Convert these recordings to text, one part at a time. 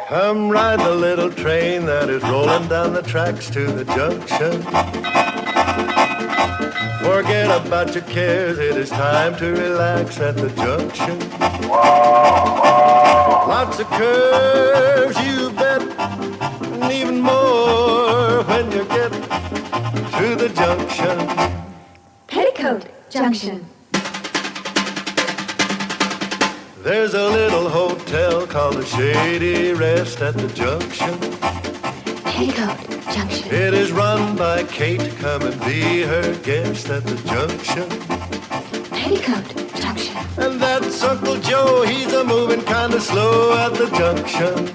Come ride the little train that is rolling down the tracks to the junction. Forget about your cares, it is time to relax at the junction. Lots of curves, you bet, and even more when you get to the junction. Petticoat Junction. There's a little hotel called the Shady Rest at the junction. Petticoat Junction. It is run by Kate. Come and be her guest at the junction. Petticoat Junction. And that's Uncle Joe. He's a moving kind of slow at the junction.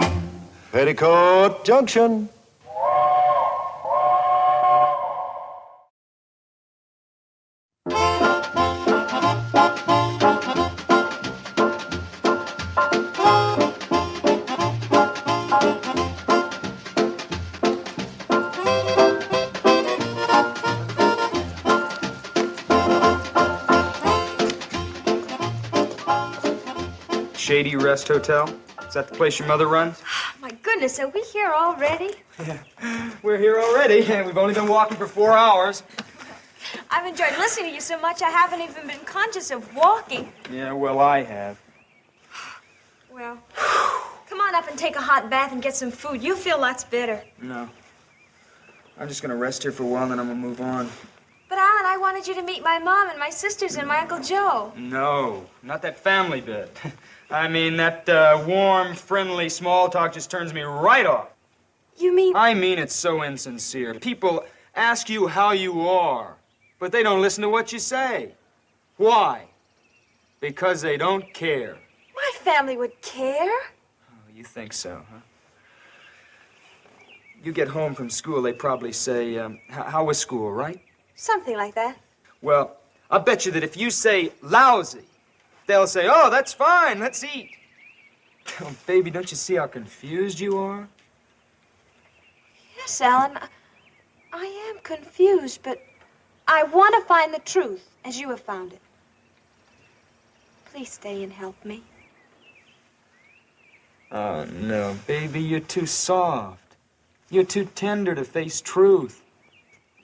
Petticoat Junction. Shady Rest Hotel? Is that the place your mother runs? My goodness, are we here already? Yeah, we're here already, and we've only been walking for 4 hours. I've enjoyed listening to you so much I haven't even been conscious of walking. Yeah, well, I have. Well, come on up and take a hot bath and get some food. You'll feel lots better. No. I'm just gonna rest here for a while, and then I'm gonna move on. But, Alan, I wanted you to meet my mom and my sisters and my Uncle Joe. No, not that family bit. I mean, that warm, friendly small talk just turns me right off. You mean... I mean it's so insincere. People ask you how you are, but they don't listen to what you say. Why? Because they don't care. My family would care. Oh, you think so, huh? You get home from school, they probably say, how was school, right? Something like that. Well, I'll bet you that if you say lousy, they'll say, oh, that's fine, let's eat. Oh, baby, don't you see how confused you are? Yes, Alan, I am confused, but I want to find the truth as you have found it. Please stay and help me. Oh, no, baby, you're too soft. You're too tender to face truth.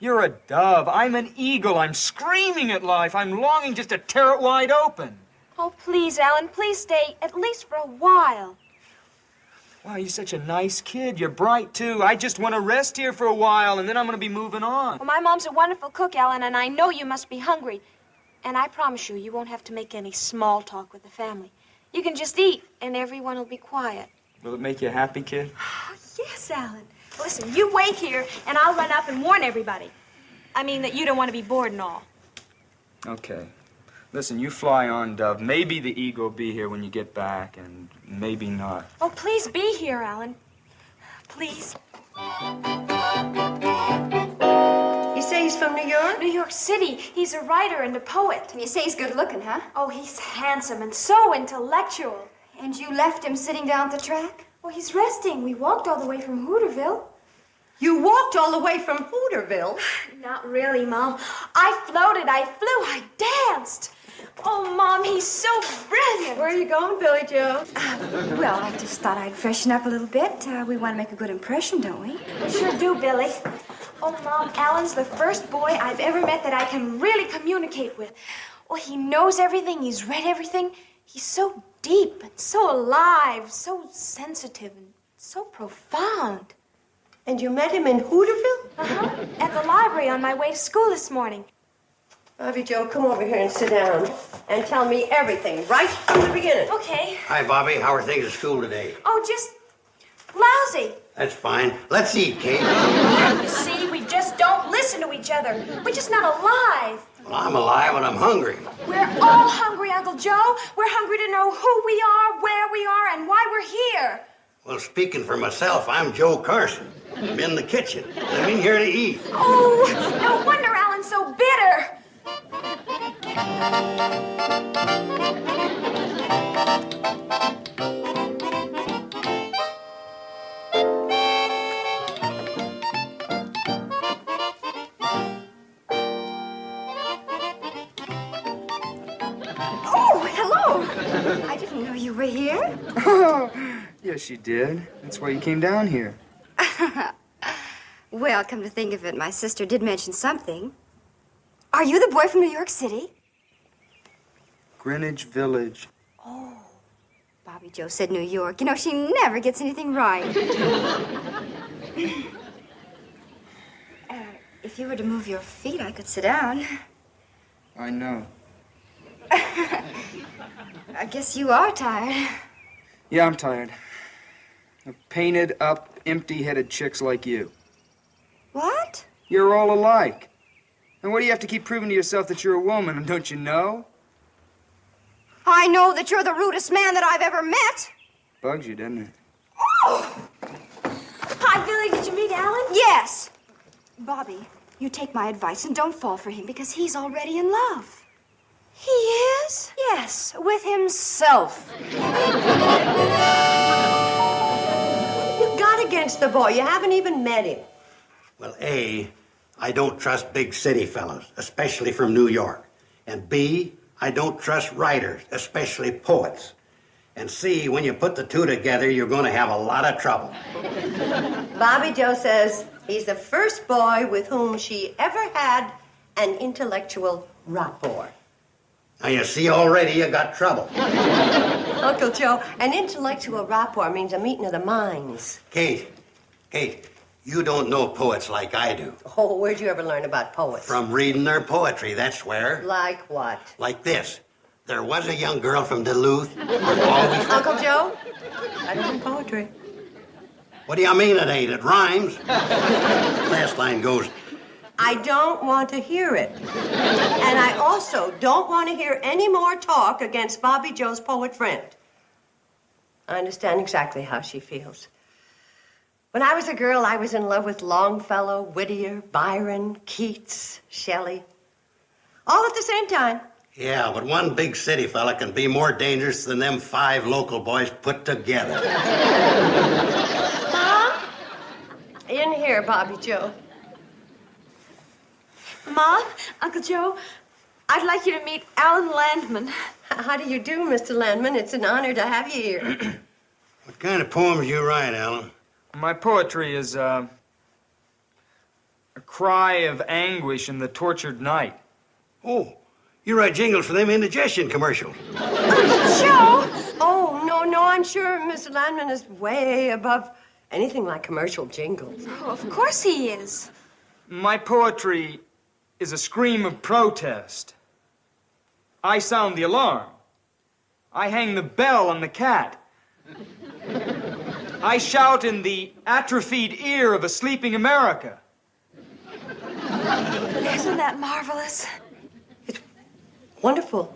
You're a dove. I'm an eagle. I'm screaming at life. I'm longing just to tear it wide open. Oh, please, Alan, please stay, at least for a while. Wow, you're such a nice kid. You're bright, too. I just want to rest here for a while, and then I'm going to be moving on. Well, my mom's a wonderful cook, Alan, and I know you must be hungry. And I promise you, you won't have to make any small talk with the family. You can just eat, and everyone will be quiet. Will it make you happy, kid? Oh, yes, Alan. Listen, you wait here, and I'll run up and warn everybody. I mean that you don't want to be bored and all. Okay. Listen, you fly on, Dove. Maybe the eagle will be here when you get back, and maybe not. Oh, please be here, Alan. Please. You say he's from New York? New York City. He's a writer and a poet. And you say he's good looking, huh? Oh, he's handsome and so intellectual. And you left him sitting down at the track? Oh, he's resting. We walked all the way from Hooterville. You walked all the way from Hooterville? Not really, Mom. I floated, I flew, I danced. Oh, Mom, he's so brilliant. Where are you going, Billy Joe? Well, I just thought I'd freshen up a little bit. We want to make a good impression, don't we? We sure do, Billy. Oh, Mom, Alan's the first boy I've ever met that I can really communicate with. Well, he knows everything, he's read everything. He's so deep and so alive, so sensitive and so profound. And you met him in Hooterville? Uh-huh. At the library on my way to school this morning. Bobbie Joe, come over here and sit down and tell me everything right from the beginning. Okay. Hi, Bobbie. How are things at school today? Oh, just lousy. That's fine. Let's eat, Kate. You see, we just don't listen to each other. We're just not alive. Well, I'm alive and I'm hungry. We're all hungry, Uncle Joe. We're hungry to know who we are, where we are, and why we're here. Well, speaking for myself, I'm Joe Carson. I'm in the kitchen. I'm in here to eat. Oh, no wonder Alan's so bitter. Oh, hello. I didn't know you were here. Yes, you did. That's why you came down here. Well, come to think of it, my sister did mention something. Are you the boy from New York City? Greenwich Village. Bobbie Jo said New York. You know, she never gets anything right. If you were to move your feet, I could sit down. I know. I guess you are tired. Yeah, I'm tired. Of painted up, empty-headed chicks like you. What? You're all alike. And what do you have to keep proving to yourself that you're a woman, don't you know? I know that you're the rudest man that I've ever met. Bugs you, doesn't it? Hi, Billy. Did you meet Alan? Yes. Bobbie, you take my advice and don't fall for him because he's already in love. He is? Yes, with himself. What have you got against the boy? You haven't even met him. Well, A, I don't trust big city fellows, especially from New York. And B, I don't trust writers, especially poets. And C, when you put the two together, you're going to have a lot of trouble. Bobbie Jo says he's the first boy with whom she ever had an intellectual rapport. Now, you see already you got trouble. Uncle Joe, an intellectual rapport means a meeting of the minds. Kate, you don't know poets like I do. Oh, where'd you ever learn about poets? From reading their poetry, that's where. Like what? Like this. There was a young girl from Duluth. Always... Uncle Joe, that isn't poetry. What do you mean it ain't? It rhymes. Last line goes, I don't want to hear it. And I also don't want to hear any more talk against Bobbie Jo's poet friend. I understand exactly how she feels. When I was a girl, I was in love with Longfellow, Whittier, Byron, Keats, Shelley. All at the same time. yeah, but one big city fella can be more dangerous than them 5 local boys put together. Mom? In here, Bobbie Jo. Mom, Uncle Joe, I'd like you to meet Alan Landman. How do you do, Mr. Landman? It's an honor to have you here. What kind of poems you write, Alan? My poetry is, a cry of anguish in the tortured night. Oh, you write jingles for them indigestion commercials. Joe! Oh, no, I'm sure Mr. Landman is way above anything like commercial jingles. Oh, of course he is. My poetry is a scream of protest. I sound the alarm. I hang the bell on the cat. I shout in the atrophied ear of a sleeping America. Isn't that marvelous? Wonderful.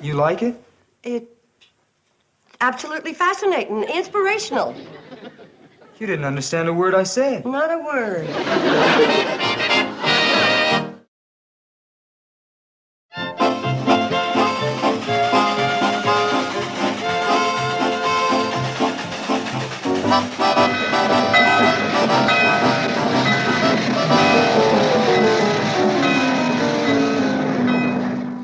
You like it? It's absolutely fascinating, inspirational. You didn't understand a word I said. Not a word.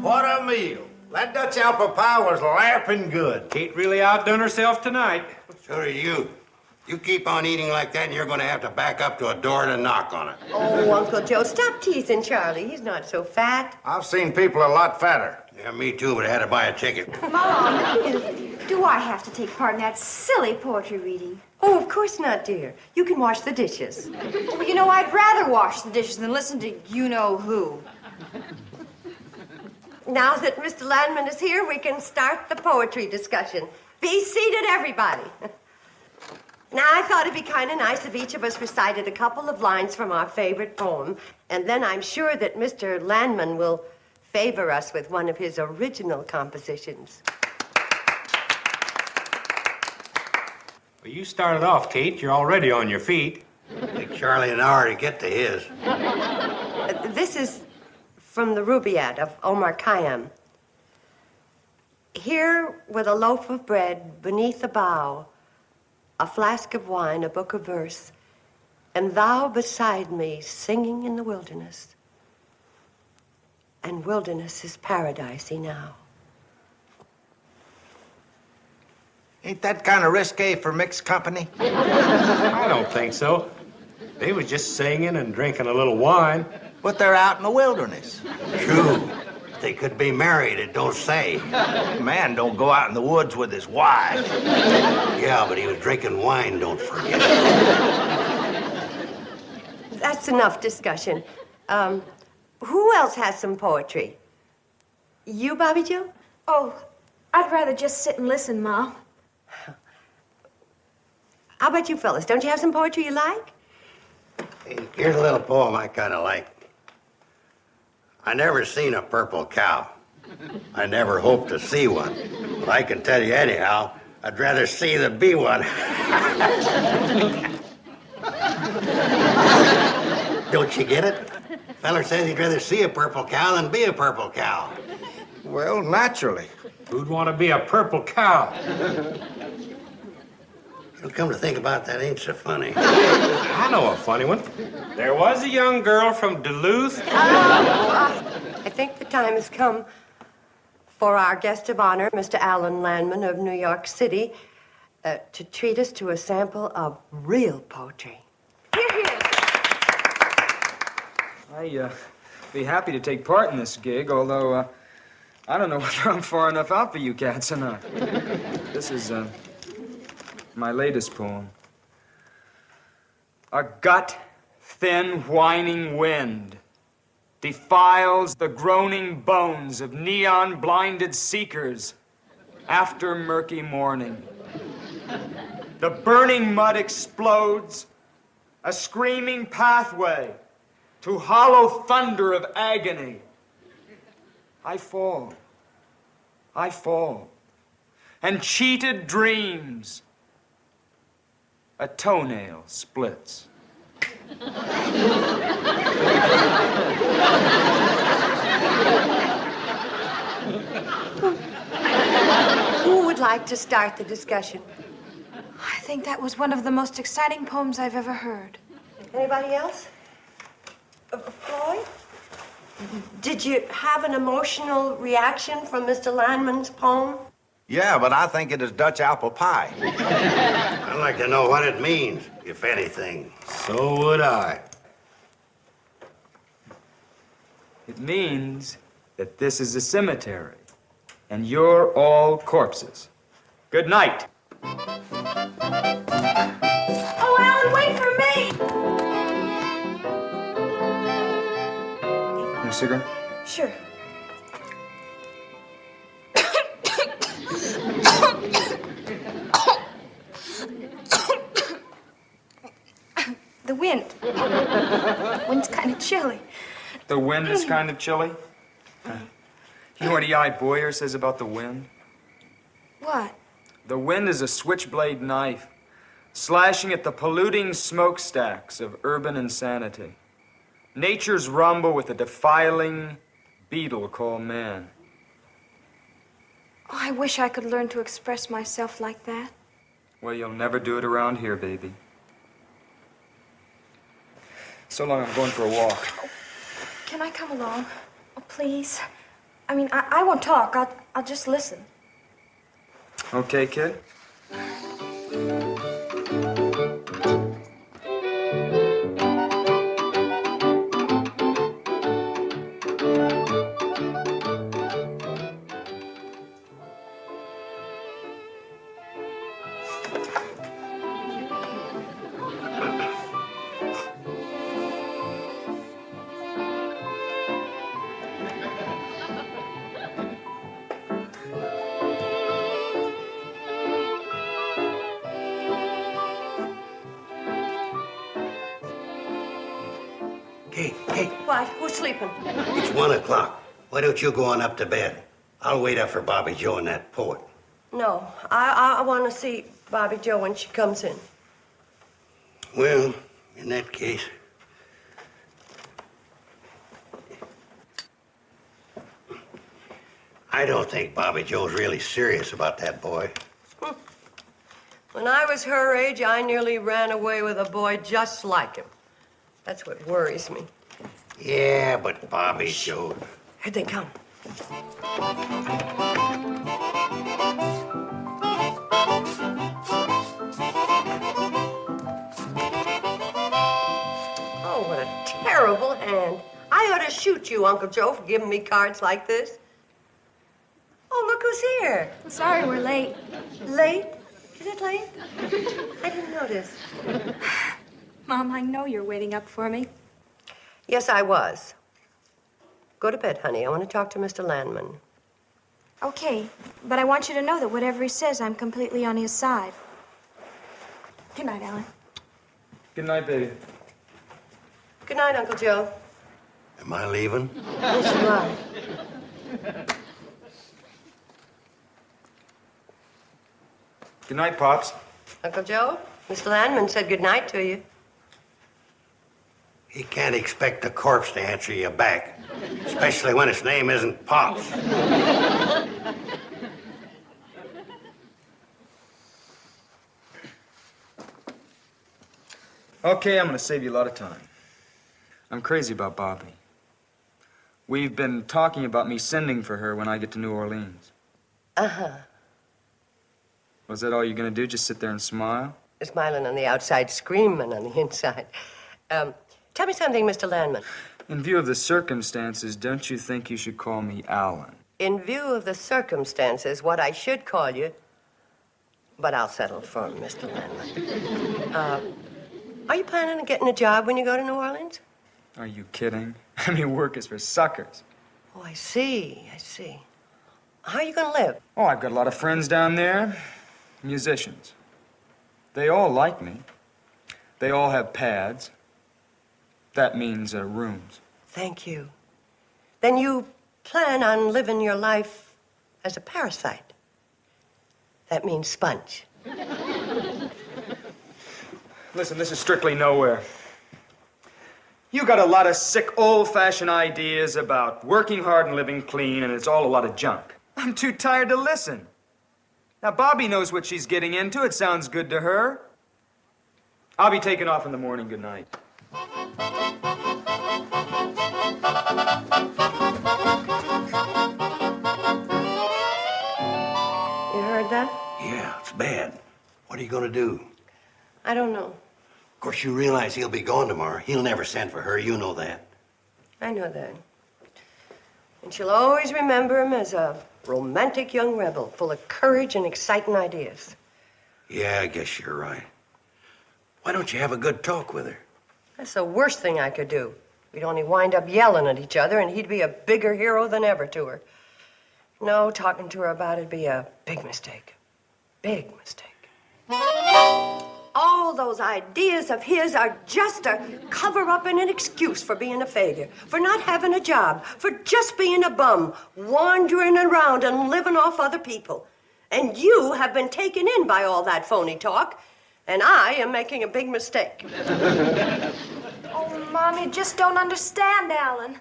What a meal. That Dutch apple pie was laughing good. Kate really outdone herself tonight. So are you. You keep on eating like that, and you're going to have to back up to a door to knock on it. Oh, Uncle Joe, stop teasing Charlie. He's not so fat. I've seen people a lot fatter. Yeah, me too, but I had to buy a ticket. Mom, do I have to take part in that silly poetry reading? Oh, of course not, dear. You can wash the dishes. Well, you know, I'd rather wash the dishes than listen to you-know-who. Now that Mr. Landman is here, we can start the poetry discussion. Be seated, everybody. Now, I thought it'd be kind of nice if each of us recited a couple of lines from our favorite poem, and then I'm sure that Mr. Landman will favor us with one of his original compositions. Well, you started off, Kate. You're already on your feet. Take Charlie an hour to get to his. This is from the Rubaiyat of Omar Khayyam. Here, with a loaf of bread beneath a bough, a flask of wine, a book of verse, and thou beside me singing in the wilderness. And wilderness is paradise enow. Ain't that kind of risque for mixed company? I don't think so. They was just singing and drinking a little wine. But they're out in the wilderness. True. They could be married, it don't say. Man don't go out in the woods with his wife. Yeah, but he was drinking wine, don't forget. That's enough discussion. Who else has some poetry? You, Bobbie Jo? Oh, I'd rather just sit and listen, Mom. How about you fellas? Don't you have some poetry you like? Hey, here's a little poem I kind of like. I never seen a purple cow. I never hoped to see one. But I can tell you anyhow, I'd rather see than be one. Don't you get it? Feller says he'd rather see a purple cow than be a purple cow. Well, naturally. Who'd want to be a purple cow? You'll come to think about that, ain't so funny. I know a funny one. There was a young girl from Duluth. I think the time has come for our guest of honor, Mr. Alan Landman of New York City, to treat us to a sample of real poetry. Here, here. I'd be happy to take part in this gig, although I don't know whether I'm far enough out for you cats or not. This is my latest poem. A gut-thin, whining wind defiles the groaning bones of neon-blinded seekers after murky morning. The burning mud explodes, a screaming pathway to hollow thunder of agony. I fall, and cheated dreams. A toenail splits. Who would like to start the discussion? I think that was one of the most exciting poems I've ever heard. Anybody else? Floyd? Did you have an emotional reaction from Mr. Landman's poem? Yeah, but I think it is Dutch apple pie. I'd like to know what it means, if anything. So would I. It means that this is a cemetery, and you're all corpses. Good night. Oh, Alan, wait for me! No cigarette? Sure. The wind. The wind's kind of chilly. The wind is kind of chilly. You know what E.I. Boyer says about the wind? What? The wind is a switchblade knife, slashing at the polluting smokestacks of urban insanity. Nature's rumble with a defiling beetle called man. Oh, I wish I could learn to express myself like that. Well, you'll never do it around here, baby. So long, I'm going for a walk. Can I come along? Oh, please. I mean, I won't talk. I'll just listen. Okay, kid? Hey, What? Who's sleeping? it's 1 o'clock. Why don't you go on up to bed? I'll wait up for Bobbie Jo and that poet. No, I want to see Bobbie Jo when she comes in. Well, in that case... I don't think Bobbie Jo's really serious about that boy. When I was her age, I nearly ran away with a boy just like him. That's what worries me. Yeah, but Bobbie Jo... Here they come. to shoot you, Uncle Joe, for giving me cards like this. Oh, look who's here. Sorry we're late. Late? Is it late? I didn't notice. Mom, I know you're waiting up for me. Yes, I was. Go to bed, honey. I want to talk to Mr. Landman. Okay, but I want you to know that whatever he says, I'm completely on his side. Good night, Alan. Good night, baby. Good night, Uncle Joe. Am I leaving? Yes, you are. Good night, Pops. Uncle Joe, Mr. Landman said good night to you. He can't expect a corpse to answer you back, especially when its name isn't Pops. Okay, I'm gonna save you a lot of time. I'm crazy about Bobbie. We've been talking about me sending for her when I get to New Orleans. Uh-huh. Was that all you're gonna do? Just sit there and smile? Smiling on the outside, screaming on the inside. Tell me something, Mr. Landman. In view of the circumstances, don't you think you should call me Alan? In view of the circumstances, what I should call you, but I'll settle for Mr. Landman. Are you planning on getting a job when you go to New Orleans? Are you kidding? I mean, work is for suckers. Oh, I see. How are you going to live? Oh, I've got a lot of friends down there. Musicians. They all like me. They all have pads. That means rooms. Thank you. Then you plan on living your life as a parasite. That means sponge. Listen, this is strictly nowhere. You got a lot of sick, old-fashioned ideas about working hard and living clean, and it's all a lot of junk. I'm too tired to listen. Now, Bobbie knows what she's getting into. It sounds good to her. I'll be taking off in the morning. Good night. You heard that? Yeah, it's bad. What are you going to do? I don't know. Of course, you realize he'll be gone tomorrow. He'll never send for her. You know that. I know that. And she'll always remember him as a romantic young rebel, full of courage and exciting ideas. Yeah, I guess you're right. Why don't you have a good talk with her? That's the worst thing I could do. We'd only wind up yelling at each other, and he'd be a bigger hero than ever to her. No, talking to her about it'd be a big mistake. Big mistake. All those ideas of his are just a cover-up and an excuse for being a failure, for not having a job, for just being a bum, wandering around and living off other people. And you have been taken in by all that phony talk, and I am making a big mistake. Oh, Mom, you just don't understand, Alan.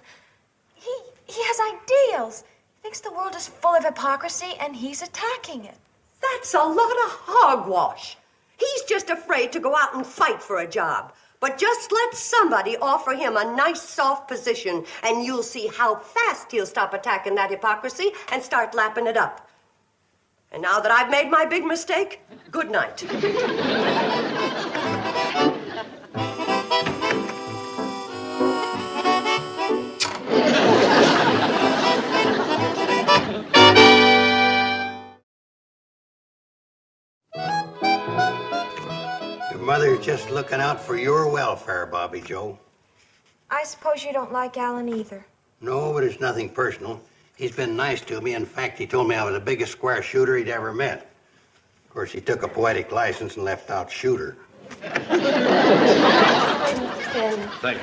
He has ideals. He thinks the world is full of hypocrisy, and he's attacking it. That's a lot of hogwash. He's just afraid to go out and fight for a job. But just let somebody offer him a nice, soft position, and you'll see how fast he'll stop attacking that hypocrisy and start lapping it up. And now that I've made my big mistake, good night. Your mother's just looking out for your welfare, Bobbie Joe. I suppose you don't like Alan either. No, but it's nothing personal. He's been nice to me. In fact, he told me I was the biggest square shooter he'd ever met. Of course, he took a poetic license and left out shooter. Thank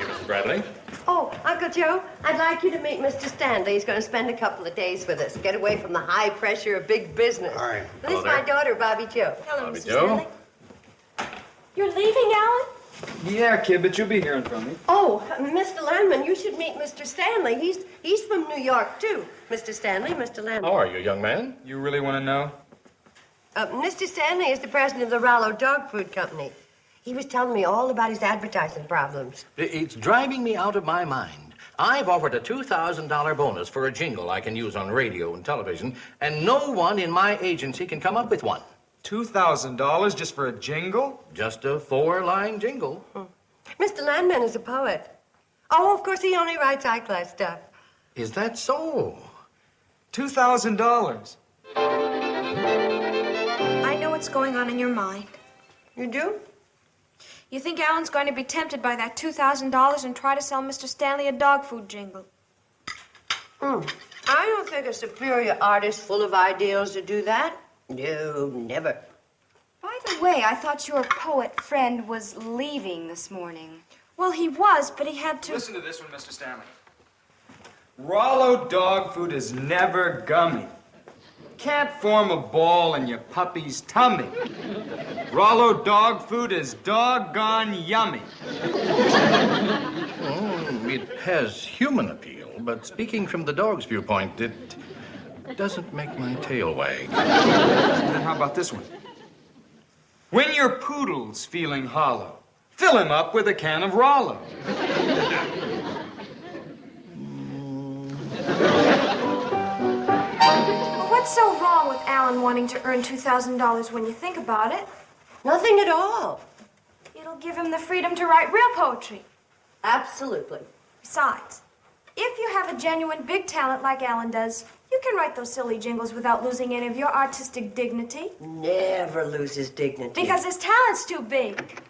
you, Mrs. Bradley. Oh, Uncle Joe, I'd like you to meet Mr. Stanley. He's going to spend a couple of days with us, get away from the high pressure of big business. All right. This is my daughter, Bobbie Joe. Hello, Bobbie Mr. Joe. Stanley. You're leaving, Alan? Yeah, kid, but you'll be hearing from me. Oh, Mr. Landman, you should meet Mr. Stanley. He's from New York, too. Mr. Stanley, Mr. Landman. How are you, young man? You really want to know? Mr. Stanley is the president of the Rollo Dog Food Company. He was telling me all about his advertising problems. It's driving me out of my mind. I've offered a $2,000 bonus for a jingle I can use on radio and television, and no one in my agency can come up with one. $2,000 just for a jingle? Just a 4-line jingle. Mr. Landman is a poet. Oh, of course, he only writes high-class stuff. Is that so? $2,000. I know what's going on in your mind. You do? You think Alan's going to be tempted by that $2,000 and try to sell Mr. Stanley a dog food jingle. I don't think a superior artist full of ideals would do that. No, never. By the way, I thought your poet friend was leaving this morning. Well, he was, but he had to... Listen to this one, Mr. Stanley. Rollo dog food is never gummy. Can't form a ball in your puppy's tummy. Rollo dog food is doggone yummy. Oh, it has human appeal, but speaking from the dog's viewpoint, it doesn't make my tail wag. Then how about this one? When your poodle's feeling hollow, fill him up with a can of Rollo. What's so wrong with Alan wanting to earn $2,000 when you think about it? Nothing at all. It'll give him the freedom to write real poetry. Absolutely. Besides, if you have a genuine big talent like Alan does, you can write those silly jingles without losing any of your artistic dignity. Never loses dignity. Because his talent's too big.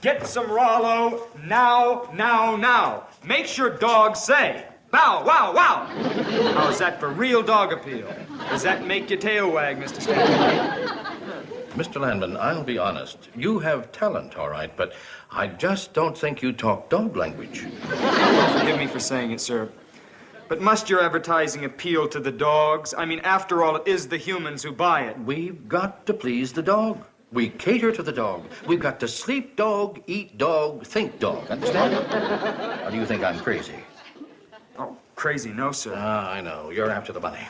Get some Rollo now, now, now. Makes your dog say, bow, wow, wow. How's that for real dog appeal? Does that make your tail wag, Mr. Stanley? Mr. Landman, I'll be honest. You have talent, all right, but I just don't think you talk dog language. Forgive me for saying it, sir. But must your advertising appeal to the dogs? I mean, after all, it is the humans who buy it. We've got to please the dog. We cater to the dog. We've got to sleep dog, eat dog, think dog. Understand? Or do you think I'm crazy? Oh, crazy, no, sir. Ah, I know. You're after the money.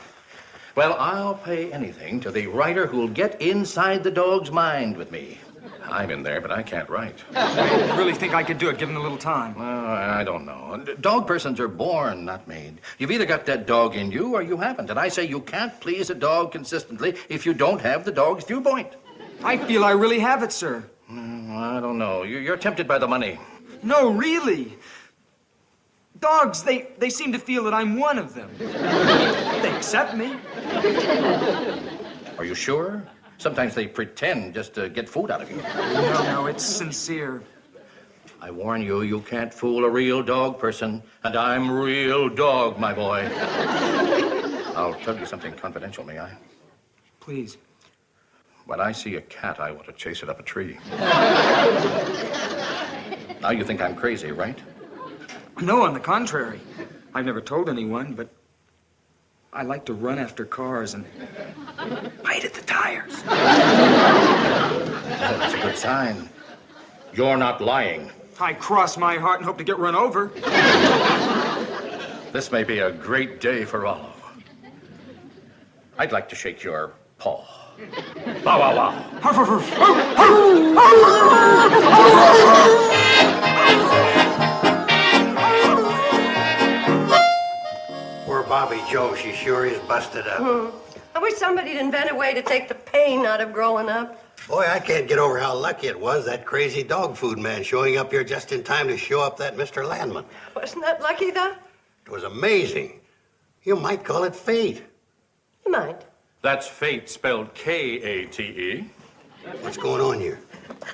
Well, I'll pay anything to the writer who'll get inside the dog's mind with me. I'm in there, but I can't write. I really think I could do it, given a little time. Well, I don't know. Dog persons are born, not made. You've either got that dog in you or you haven't. And I say you can't please a dog consistently if you don't have the dog's viewpoint. I feel I really have it, sir. I don't know. You're tempted by the money. No, really. Dogs, they seem to feel that I'm one of them. They accept me. Are you sure? Sometimes they pretend just to get food out of you. No, it's sincere. I warn you, you can't fool a real dog person. And I'm real dog, my boy. I'll tell you something confidential, may I? Please. When I see a cat, I want to chase it up a tree. Now you think I'm crazy, right? No, on the contrary. I've never told anyone, but I like to run after cars and bite at the tires. Oh, that's a good sign. You're not lying. I cross my heart and hope to get run over. This may be a great day for Rollo. I'd like to shake your paw. Bow, wow, wow. Poor Bobbie Joe, she sure is busted up. I wish somebody'd invent a way to take the pain out of growing up. Boy, I can't get over how lucky it was, that crazy dog food man showing up here just in time to show up that Mr. Landman. Wasn't that lucky, though? It was amazing. You might call it fate. You might. That's fate spelled K-A-T-E. What's going on here?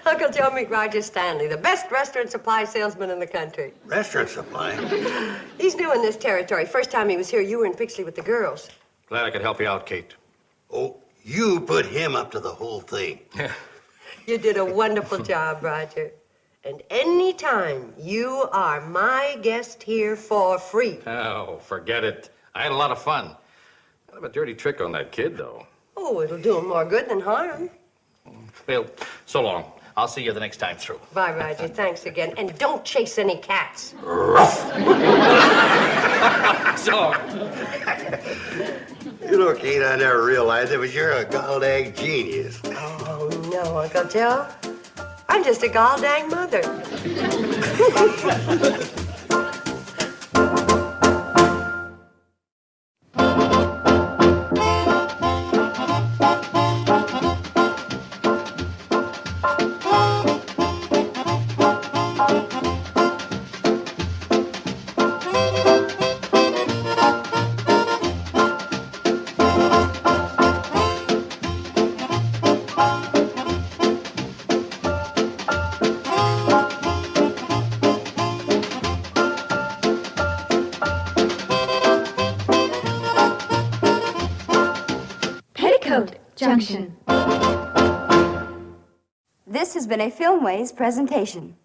Uncle Joe meet Roger Stanley, the best restaurant supply salesman in the country. Restaurant supply? He's new in this territory. First time he was here, you were in Pixley with the girls. Glad I could help you out, Kate. Oh, you put him up to the whole thing. You did a wonderful job, Roger. And any time you are my guest here for free. Oh, forget it. I had a lot of fun. Kind of a dirty trick on that kid, though. Oh, it'll do him more good than harm. Well, so long. I'll see you the next time through. Bye, Roger. Thanks again. And don't chase any cats. So. You know, Kate, I never realized it, but you're a gall-dag genius. Oh, no, Uncle Joe. I'm just a gall-dang mother. Junction. This has been a Filmways presentation.